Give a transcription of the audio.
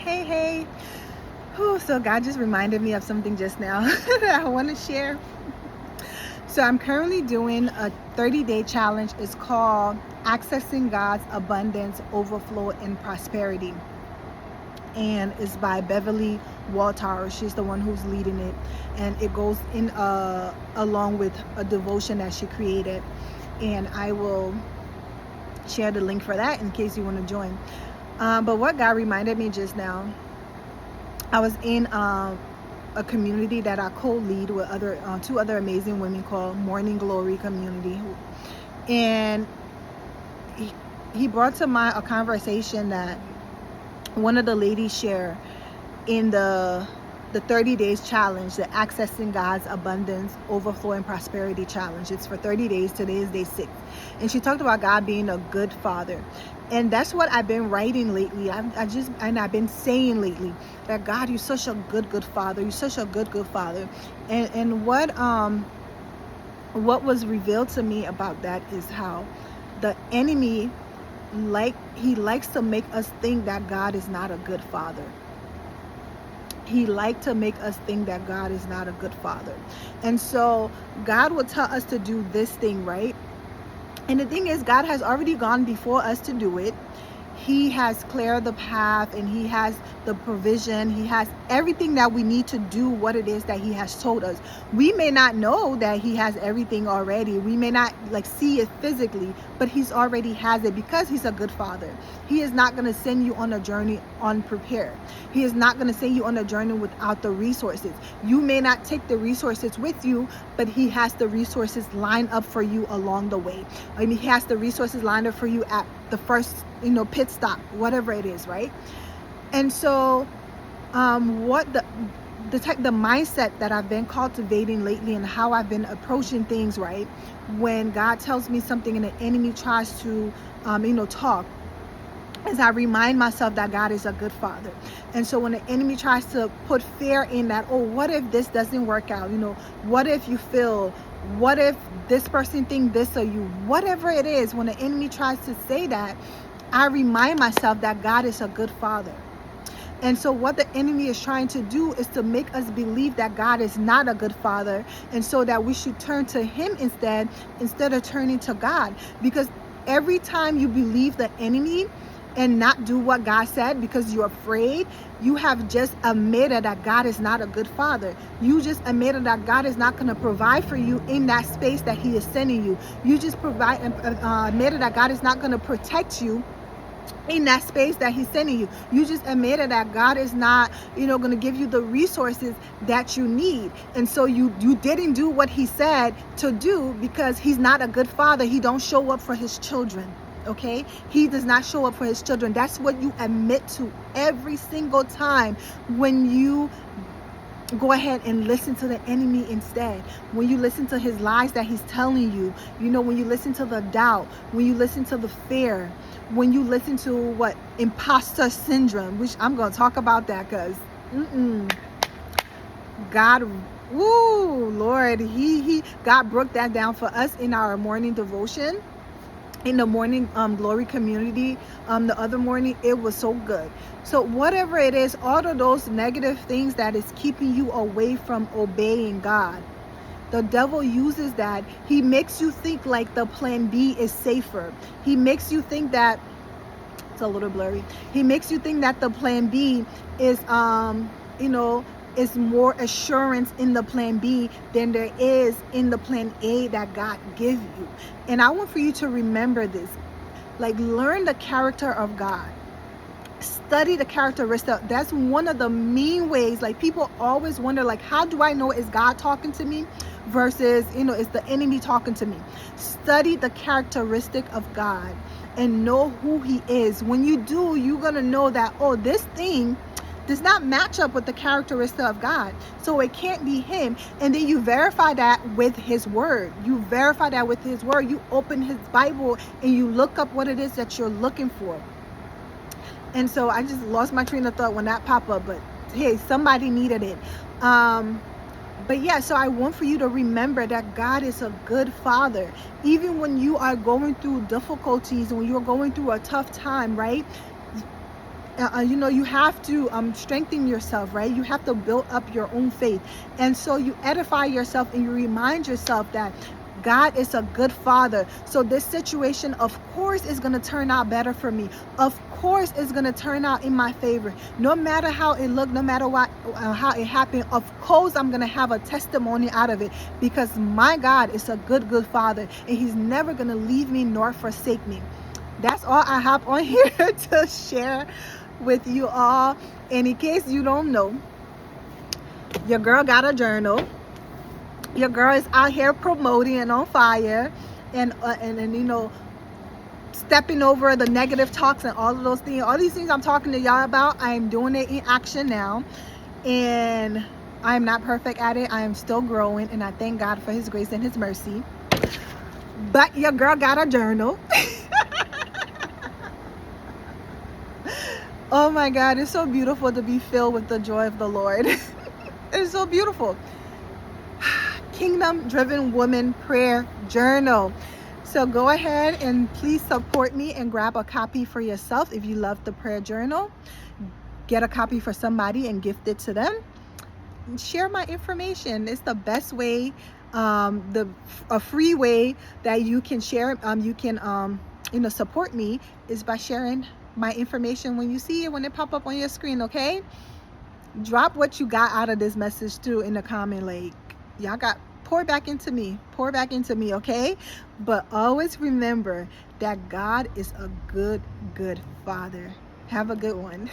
Hey. So God just reminded me of something just now that I want to share. So I'm currently doing a 30-day challenge. It's called Accessing God's Abundance, Overflow, and Prosperity. And it's by Beverly Walters. She's the one who's leading it. And it goes in along with a devotion that she created. And I will share the link for that in case you want to join. But what God reminded me just now, I was in a community that I co-lead with two other amazing women called Morning Glory Community. And he brought to mind a conversation that one of the ladies shared in the 30 days challenge, the Accessing God's Abundance, Overflow, and Prosperity challenge. It's for 30 days. Today is day 6. And she talked about God being a good father. And that's what I've been writing lately. I've been saying lately that God, you're such a good father. You're such a good father. And what was revealed to me about that is how the enemy likes to make us think that God is not a good father. He likes to make us think that God is not a good father. And so God will tell us to do this thing, right? And the thing is, God has already gone before us to do it. He has cleared the path, and he has the provision. He has everything that we need to do what it is that he has told us. We may not know that he has everything already. We may not see it physically, but he's already has it because he's a good father. He is not going to send you on a journey unprepared. He is not going to send you on a journey without the resources. You may not take the resources with you, but he has the resources lined up for you along the way. I mean, he has the resources lined up for you at the first, pit stop, whatever it is, right? And so, what the mindset that I've been cultivating lately, and how I've been approaching things, right? When God tells me something and the enemy tries to, talk, as I remind myself that God is a good father. And so when the enemy tries to put fear in that, oh, what if this doesn't work out? What if you fail? What if this person thinks this of you? Whatever it is, when the enemy tries to say that, I remind myself that God is a good father. And so what the enemy is trying to do is to make us believe that God is not a good father, and so that we should turn to him instead of turning to God. Because every time you believe the enemy and not do what God said because you're afraid, you have just admitted that God is not a good father. You just admitted that God is not going to provide for you in that space that he is sending you. You just admitted that God is not going to protect you in that space that he's sending you. You just admitted that God is not, going to give you the resources that you need. And so you didn't do what he said to do because he's not a good father. He don't show up for his children. Okay, he does not show up for his children. That's what you admit to every single time when you go ahead and listen to the enemy instead. When you listen to his lies that he's telling you, when you listen to the doubt, when you listen to the fear, when you listen to imposter syndrome, which I'm going to talk about that because God, Lord, God broke that down for us in our morning devotion. In the morning glory community, the other morning, it was so good. So whatever it is, all of those negative things that is keeping you away from obeying God, the devil uses that. He makes you think like the plan B is safer. He makes you think that it's a little blurry. He makes you think that the plan B is is more assurance in the plan B than there is in the plan A that God gives you. And I want for you to remember this. Learn the character of God. Study the characteristic. That's one of the main ways. People always wonder, how do I know is God talking to me versus, is the enemy talking to me? Study the characteristic of God and know who he is. When you do, you're going to know that, oh, this thing does not match up with the characteristic of God, so it can't be him. And then you verify that with his word. You open his Bible and you look up what it is that you're looking for. And so I just lost my train of thought when that popped up, but hey, somebody needed it. But yeah, so I want for you to remember that God is a good father. Even when you are going through difficulties, when you're going through a tough time, right? you have to strengthen yourself, right? You have to build up your own faith. And so you edify yourself and you remind yourself that God is a good father. So this situation, of course, is going to turn out better for me. Of course, it's going to turn out in my favor. No matter how it looked, no matter what, how it happened, of course, I'm going to have a testimony out of it, because my God is a good father, and he's never going to leave me nor forsake me. That's all I have on here to share with you all. And in case you don't know, your girl got a journal. Your girl is out here promoting and on fire, and stepping over the negative talks and all of those things. All these things I'm talking to y'all about, I am doing it in action now, and I am not perfect at it. I am still growing, and I thank God for his grace and his mercy. But your girl got a journal. Oh my God, it's so beautiful to be filled with the joy of the Lord. It's so beautiful. Kingdom Driven Woman Prayer Journal. So go ahead and please support me and grab a copy for yourself. If you love the prayer journal, get a copy for somebody and gift it to them. Share my information. It's the best way, a free way that you can share. You can support me is by sharing my information when you see it, when it pop up on your screen. Okay, drop what you got out of this message too in the comment. Like, y'all got pour back into me, okay? But always remember that God is a good father. Have a good one.